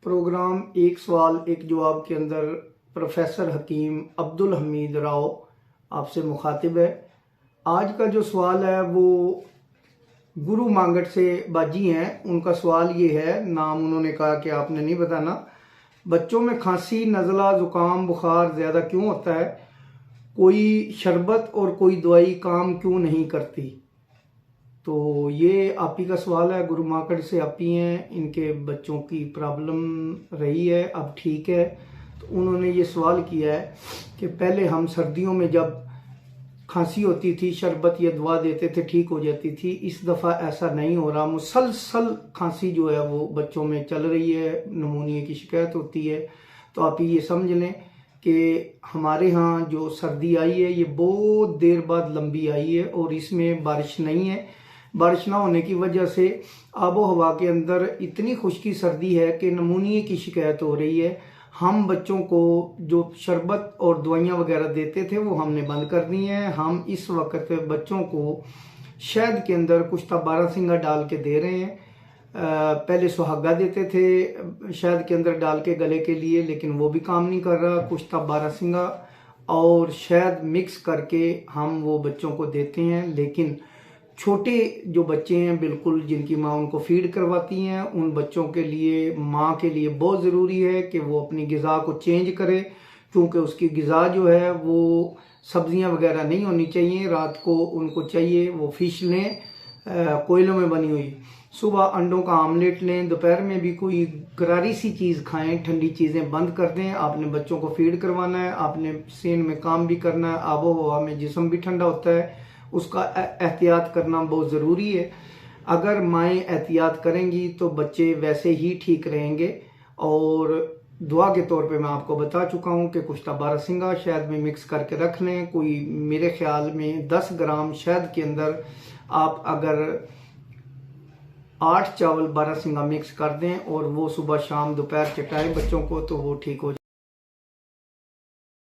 Programme एक सवाल एक जवाब के अंदर प्रोफेसर हकीम अब्दुल हमीद राव आपसे मुखातिब है। आज का जो सवाल है वो गुरु मांगट से बाजी हैं। उनका सवाल ये है, नाम उन्होंने कहा कि आपने नहीं बताना, बच्चों में खांसी, नज़ला, ज़ुकाम, बुखार ज़्यादा क्यों होता है? कोई शरबत और कोई दवाई काम क्यों नहीं करती? तो ये आप ही का सवाल है। गुरु माकड़ से आप ही हैं, इनके बच्चों की प्रॉब्लम रही है, अब ठीक है। तो उन्होंने ये सवाल किया है कि पहले हम सर्दियों में जब खांसी होती थी शरबत या दवा देते थे, ठीक हो जाती थी। इस दफ़ा ऐसा नहीं हो रहा, मुसलसल खांसी जो है वो बच्चों में चल रही है, नमूनिया की शिकायत होती है। तो आप ये समझ लें कि हमारे यहाँ जो सर्दी आई है ये बहुत देर बाद लंबी आई है और इसमें बारिश नहीं है। बारिश ना होने की वजह से आबो हवा के अंदर इतनी खुश्की सर्दी है कि नमूनिया की शिकायत हो रही है। हम बच्चों को जो शरबत और दवाइयाँ वगैरह देते थे वो हमने बंद कर दी हैं। हम इस वक्त बच्चों को शहद के अंदर कुछ बारहसिंगा डाल के दे रहे हैं। पहले सुहागा देते थे शहद के अंदर डाल के गले के लिए, लेकिन वो भी काम नहीं कर रहा। कुछ बारहसिंगा और शहद मिक्स करके हम वो बच्चों को देते हैं। लेकिन छोटे जो बच्चे हैं बिल्कुल, जिनकी माँ उनको फीड करवाती हैं, उन बच्चों के लिए, माँ के लिए बहुत ज़रूरी है कि वो अपनी ग़िज़ा को चेंज करे, क्योंकि उसकी ग़िज़ा जो है वो सब्जियां वगैरह नहीं होनी चाहिए। रात को उनको चाहिए वो फ़िश लें, कोयलों में बनी हुई। सुबह अंडों का आमलेट लें। दोपहर में भी कोई करारी सी चीज़ खाएं, ठंडी चीज़ें बंद कर दें। आपने बच्चों को फीड करवाना है, आपने सेन में काम भी करना है, आबो हवा में जिस्म भी ठंडा होता है, उसका एहतियात करना बहुत ज़रूरी है। अगर माएँ एहतियात करेंगी तो बच्चे वैसे ही ठीक रहेंगे। और दुआ के तौर पे मैं आपको बता चुका हूँ कि कुश्ता बारहसिंगा शहद में मिक्स करके रख लें। कोई मेरे ख्याल में 10 ग्राम शहद के अंदर आप अगर 8 चावल बारहसिंगा मिक्स कर दें और वो सुबह शाम दोपहर चटाएं बच्चों को, तो वो ठीक हो जाए।